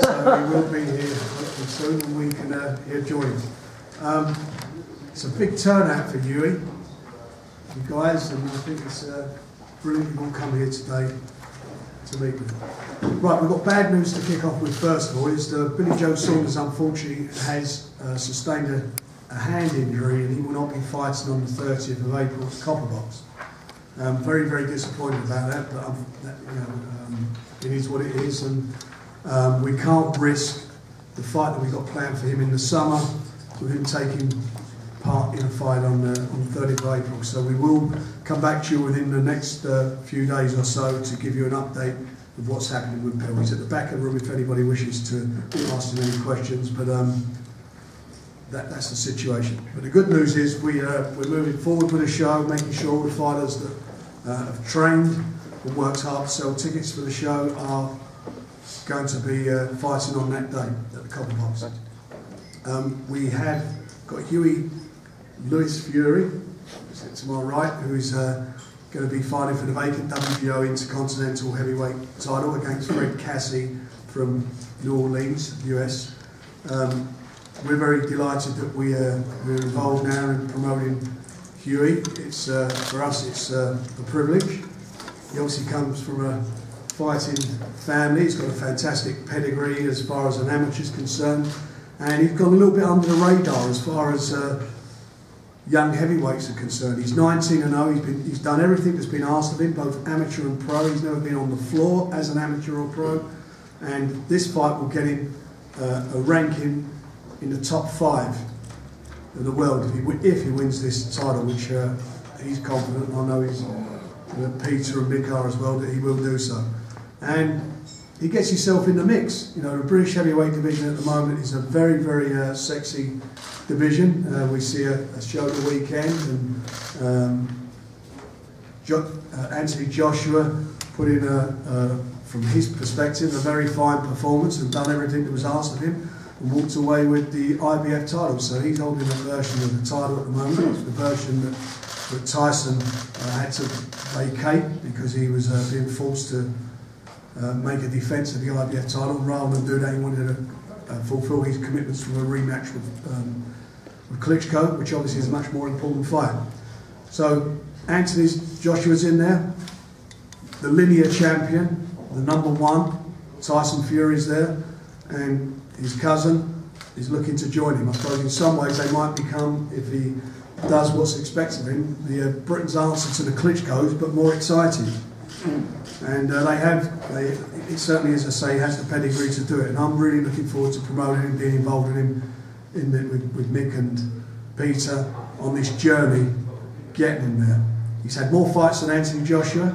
So he will be here hopefully soon, and we can hear join him. It's a big turnout for Hughie, you guys, and I think it's brilliant you've all come here today to meet with him. Right, we've got bad news to kick off with first of all. Is Billy Joe Saunders unfortunately has sustained a hand injury, and he will not be fighting on the 30th of April at Copperbox. Very, very disappointed about that, but it is what it is, and we can't risk the fight that we've got planned for him in the summer with him taking part in a fight on the 30th of April. So we will come back to you within the next few days or so to give you an update of what's happening with Bill. He's at the back of the room if anybody wishes to ask him any questions, but that's the situation. But the good news is we're moving forward with the show, making sure all the fighters that have trained and worked hard to sell tickets for the show are going to be fighting on that day at the Copperbox. We have got Hughie Lewis Fury, to my right, who is going to be fighting for the vacant WBO Intercontinental Heavyweight title against Fred Cassie from New Orleans, US. We're very delighted that we're involved now in promoting Hughie. It's for us, it's a privilege. He obviously comes from a fighting family. He's got a fantastic pedigree as far as an amateur is concerned, and he's gone a little bit under the radar as far as young heavyweights are concerned. He's 19-0. He's done everything that's been asked of him, both amateur and pro. He's never been on the floor as an amateur or pro, and this fight will get him a ranking in the top 5 of the world if he wins this title, which he's confident, and I know he's Peter and Mick are as well, that he will do so. And he gets himself in the mix. You know, the British heavyweight division at the moment is a very, very sexy division. We see a show at the weekend, and Anthony Joshua put in, from his perspective, a very fine performance and done everything that was asked of him, and walked away with the IBF title. So he's holding a version of the title at the moment. It's the version that Tyson had to vacate because he was being forced to make a defence of the IBF title. Rather than do that, he wanted to fulfil his commitments from a rematch with Klitschko, which obviously is a much more important fight. So Joshua's in there, the linear champion, the #1, Tyson Fury's there, and his cousin is looking to join him. I suppose in some ways they might become, if he does what's expected of him, the Britain's answer to the Klitschko's, but more exciting. And it certainly, as I say, has the pedigree to do it. And I'm really looking forward to promoting him, being involved with him, with Mick and Peter on this journey, getting him there. He's had more fights than Anthony Joshua,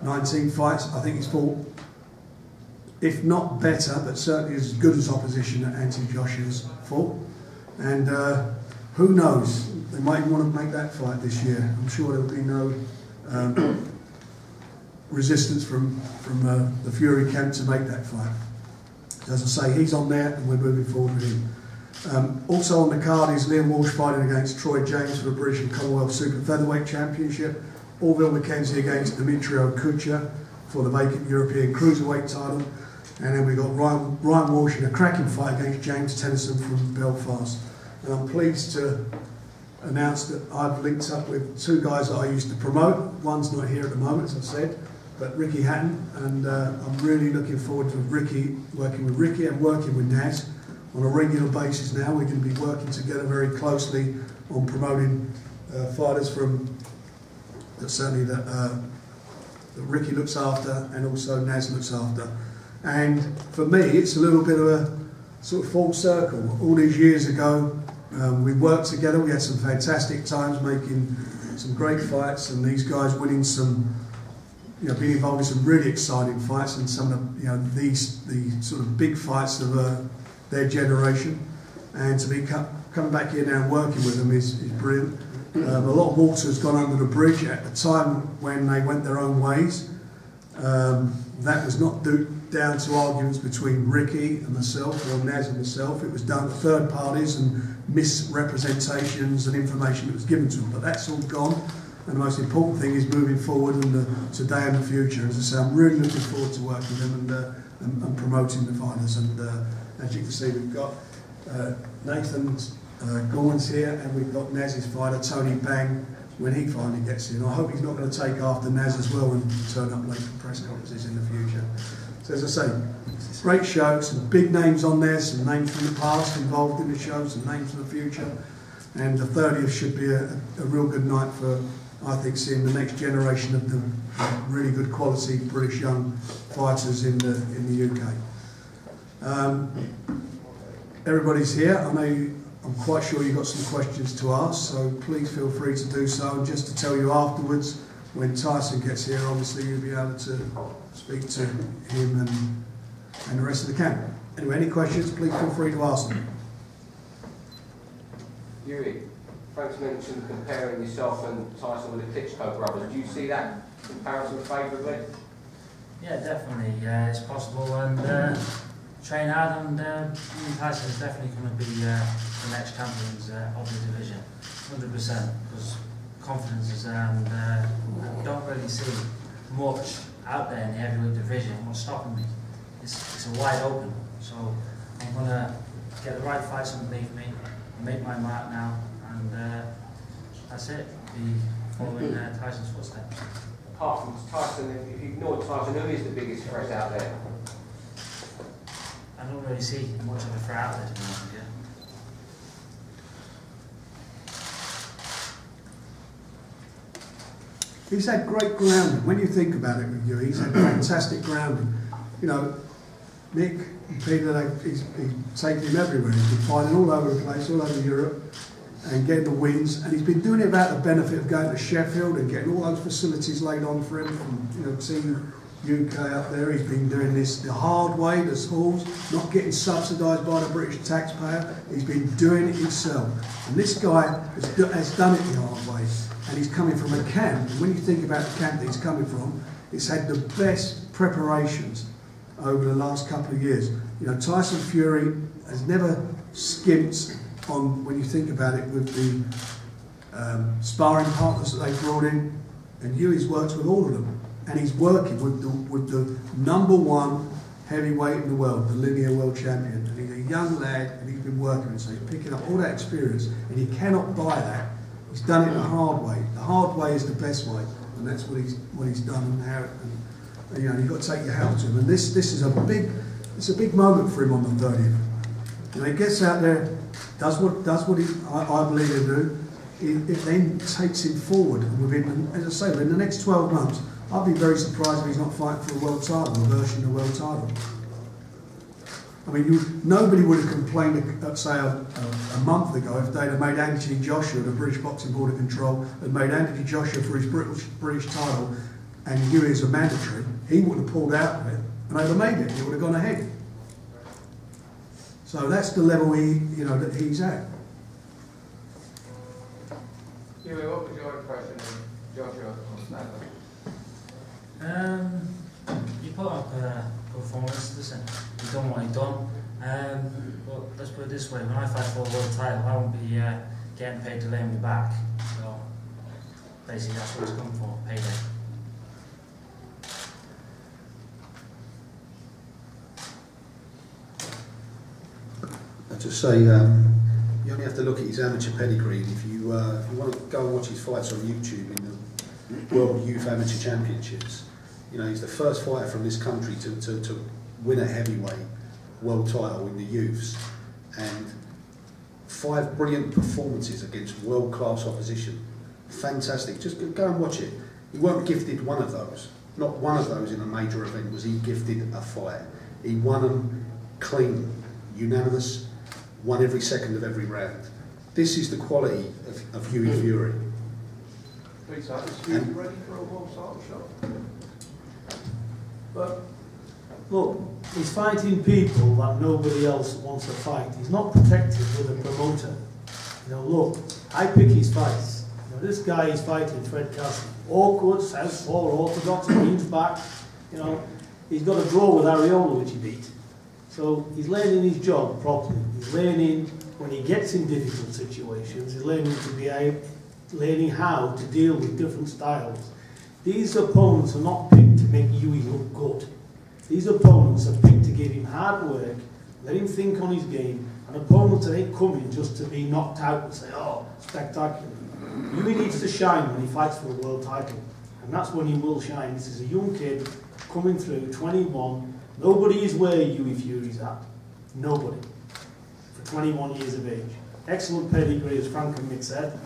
19 fights. I think he's fought, if not better, but certainly as good as opposition that Anthony Joshua's fought. And who knows, they might even want to make that fight this year. I'm sure there will be no resistance from the Fury camp to make that fight. As I say, he's on there and we're moving forward with him. Also on the card is Liam Walsh fighting against Troy James for the British and Commonwealth Super Featherweight Championship. Orville McKenzie against Demetrio Kucha for the vacant European Cruiserweight title. And then we've got Ryan Walsh in a cracking fight against James Tennyson from Belfast. And I'm pleased to announce that I've linked up with 2 guys that I used to promote. One's not here at the moment, as I said, but Ricky Hatton, and I'm really looking forward to working with Ricky and working with Naz on a regular basis now. We're going to be working together very closely on promoting fighters from certainly that Ricky looks after and also Naz looks after. And for me, it's a little bit of a sort of full circle. All these years ago, we worked together. We had some fantastic times making some great fights, and these guys winning some, being involved in some really exciting fights, and some of the, the sort of big fights of their generation. And to be coming back here now and working with them is brilliant. A lot of water has gone under the bridge at the time when they went their own ways. That was not down to arguments between Ricky and myself, or Naz and myself. It was down to third parties and misrepresentations and information that was given to them. But that's all gone, and the most important thing is moving forward and today and the future. As I say, I'm really looking forward to working with them, and and promoting the fighters. And as you can see, we've got Nathan Gorns here, and we've got Naz's fighter, Tony Bang, when he finally gets in. I hope he's not going to take after Naz as well and turn up late for press conferences in the future. So as I say, great show, some big names on there, some names from the past involved in the show, some names for the future. And the 30th should be a real good night for, I think, seeing the next generation of the really good quality British young fighters in the UK. Everybody's here. I'm quite sure you've got some questions to ask, so please feel free to do so. And just to tell you afterwards, when Tyson gets here, obviously you'll be able to speak to him and the rest of the camp. Anyway, any questions, please feel free to ask them. Hughie, Frank's mentioned comparing yourself and Tyson with the Klitschko brothers. Do you see that comparison favourably? Yeah, definitely. It's possible, and train hard, and Tyson is definitely going to be the next champions of the division, 100%, because confidence is there, and I don't really see much out there in the heavyweight division. What's stopping me? It's a wide open, so I'm going to get the right fights underneath me, make my mark now, and that's it. Be following Tyson's footsteps. Apart from Tyson, if you ignore Tyson, who is the biggest threat out there? I don't really see much of a threat out there, to be honest with you. He's had great grounding. When you think about it with you, he's had fantastic grounding. You know, Nick and Peter, he's taken him everywhere. He's been fighting all over the place, all over Europe, and getting the wins. And he's been doing it without the benefit of going to Sheffield and getting all those facilities laid on for him from, Team UK up there. He's been doing this the hard way, the schools, not getting subsidised by the British taxpayer. He's been doing it himself. And this guy has done it the hard way. And he's coming from a camp. And when you think about the camp that he's coming from, it's had the best preparations over the last couple of years. Tyson Fury has never skimped on, when you think about it, with the sparring partners that they've brought in. And Hughie's worked with all of them. And he's working with the #1 heavyweight in the world, the linear world champion. And he's a young lad, and he's been working, so he's picking up all that experience, and he cannot buy that. He's done it the hard way. The hard way is the best way, and that's what he's done. And how, you've got to take your hat to him. And this is a big moment for him on the 30th. He gets out there, does what I believe he'll do. It then takes him forward, and within, as I say, within the next 12 months. I'd be very surprised if he's not fighting for a world title, a version of a world title. I mean, nobody would have complained, say, a month ago if they'd have made Anthony Joshua, the British Boxing Board of Control, had made Anthony Joshua for his British title, and Hughie is a mandatory. He wouldn't have pulled out of it, and they'd have made it. He would have gone ahead. So that's the level that he's at. Hughie, what was your impression of Joshua on Saturday? You put up a performance, listen, you've done what you've done. But let's put it this way, when I fight for a world title, I won't be getting paid to lay me back. So basically that's what it's come for, payday. I'd just say, you only have to look at his amateur pedigree. If you want to go and watch his fights on YouTube in the World Youth Amateur Championships, he's the first fighter from this country to win a heavyweight world title in the youths, and 5 brilliant performances against world-class opposition. Fantastic. Just go and watch it. He weren't gifted one of those. Not one of those in a major event was he gifted a fight. He won them clean, unanimous, won every second of every round. This is the quality of Hughie Fury. Peter, is Hughie ready for a world title shot? But look, he's fighting people that nobody else wants to fight. He's not protected with a promoter. Look, I pick his fights. This guy is fighting Fred Castle. Awkward, southpaw, orthodox, leans back. He's got a draw with Ariola, which he beat. So he's learning his job properly. He's learning when he gets in difficult situations. He's learning how to deal with different styles. These opponents are not picked to make Hughie look good. These opponents are picked to give him hard work, let him think on his game, and opponents that ain't coming just to be knocked out and say, oh, spectacular. Hughie needs to shine when he fights for a world title, and that's when he will shine. This is a young kid coming through, 21. Nobody is where Hughie Fury's at. Nobody. For 21 years of age. Excellent pedigree, as Frank and Mick said.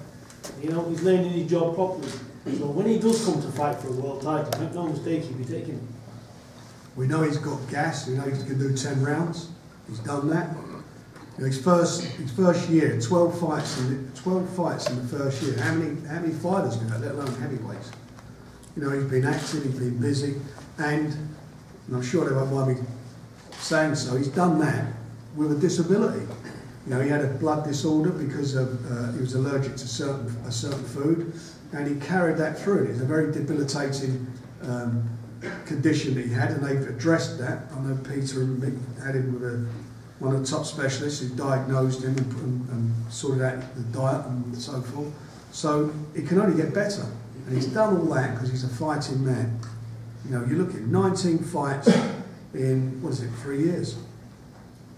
You know, he's learning his job properly. So when he does come to fight for a world title, make no mistake, he'll be taking it. We know he's got gas. We know he can do 10 rounds. He's done that. You know, his first year, 12 fights in the first year. How many fighters can that, let alone heavyweights? You know, he's been active, he's been busy, and I'm sure they won't mind me saying so, he's done that with a disability. You know, he had a blood disorder because of he was allergic to a certain food, and he carried that through. It's a very debilitating condition that he had, and they've addressed that. I know Peter and Mick had him with one of the top specialists who diagnosed him and sorted out the diet and so forth. So it can only get better, and he's done all that because he's a fighting man. You know, you look at 19 fights in, 3 years?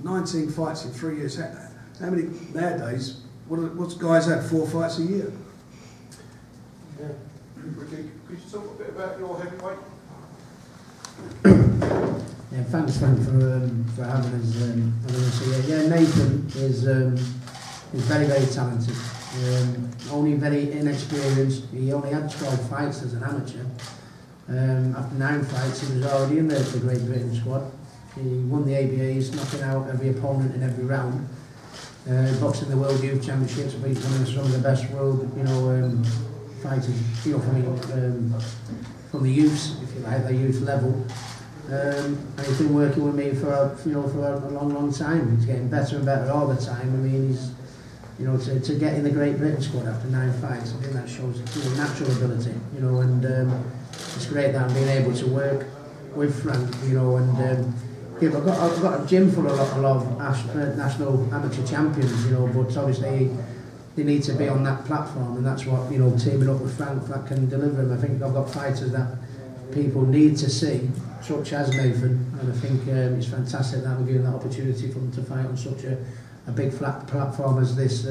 19 fights in 3 years. How many nowadays? What's guys have? 4 fights a year. Yeah. Ricky, could you talk a bit about your heavyweight? Yeah, thanks Frank for having us. Yeah, Nathan is very, very talented. Only very inexperienced. He only had 12 fights as an amateur. After 9 fights, he was already in the Great Britain squad. He won the ABAs, knocking out every opponent in every round. Boxing the World Youth Championships, but he's one of some of the best world, fighters, from the youths, if you like, the youth level. And he's been working with me for a long, long time. He's getting better and better all the time. I mean, he's, to get in the Great Britain squad after 9 fights, I think that shows natural ability, and it's great that I'm being able to work with Frank, I've got a gym full of a lot of national amateur champions, but obviously they need to be on that platform, and that's what, teaming up with Frank that can deliver them. I think I've got fighters that people need to see, such as Nathan, and I think it's fantastic that we're giving that opportunity for them to fight on such a big flat platform as this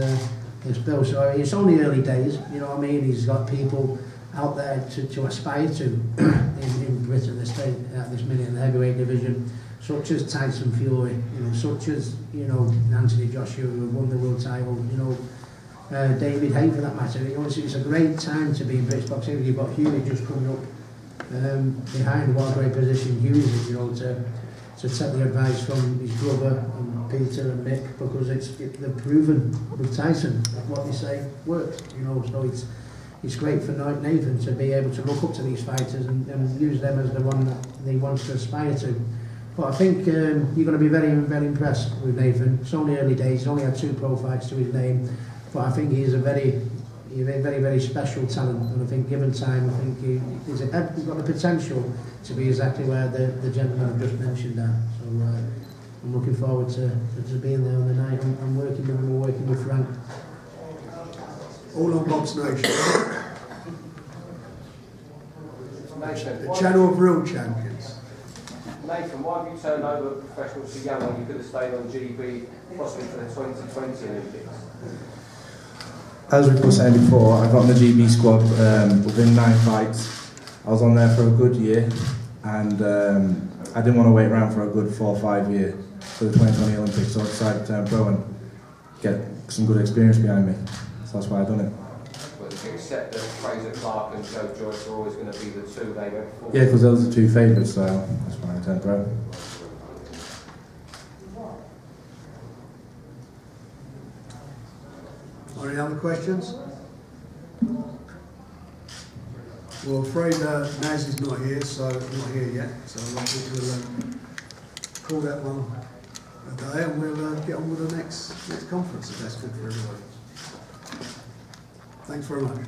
Bill. So it's only early days, He's got people out there to aspire to in Britain at this minute in the heavyweight division, such as Tyson Fury, such as Anthony Joshua, who won the world title, David Hay for that matter. It's a great time to be in British boxing. You've got Hughie just coming up behind what a great position Hughie's in, to take the advice from his brother and Peter and Mick, because they're proven with Tyson what they say works, so it's great for Nathan to be able to look up to these fighters and use them as the one that he wants to aspire to. But I think you're going to be very, very impressed with Nathan. It's only early days. He's only had 2 pro fights to his name, but I think he's a very, very special talent. And I think, given time, I think he's got the potential to be exactly where the gentleman I've just mentioned are. So I'm looking forward to being there on the night and working with him and working with Frank. All on Box Nation. The channel of real champions. Nathan, why have you turned over professional so young when you could have stayed on GB possibly for the 2020 Olympics? As we were saying before, I got on the GB squad within 9 fights. I was on there for a good year, and I didn't want to wait around for a good 4 or 5 years for the 2020 Olympics, so I decided to turn pro and get some good experience behind me. So that's why I've done it. But you accept that Fraser Clark and Joe Joyce are always going to be the 2 they went for? Yeah, because those are the 2 favourites, so that's why I turned pro. Any other questions? Well, afraid Naz is not here, not here yet, so I think we'll call that one a day, and we'll get on with the next conference, if that's good for everybody. Thanks very much.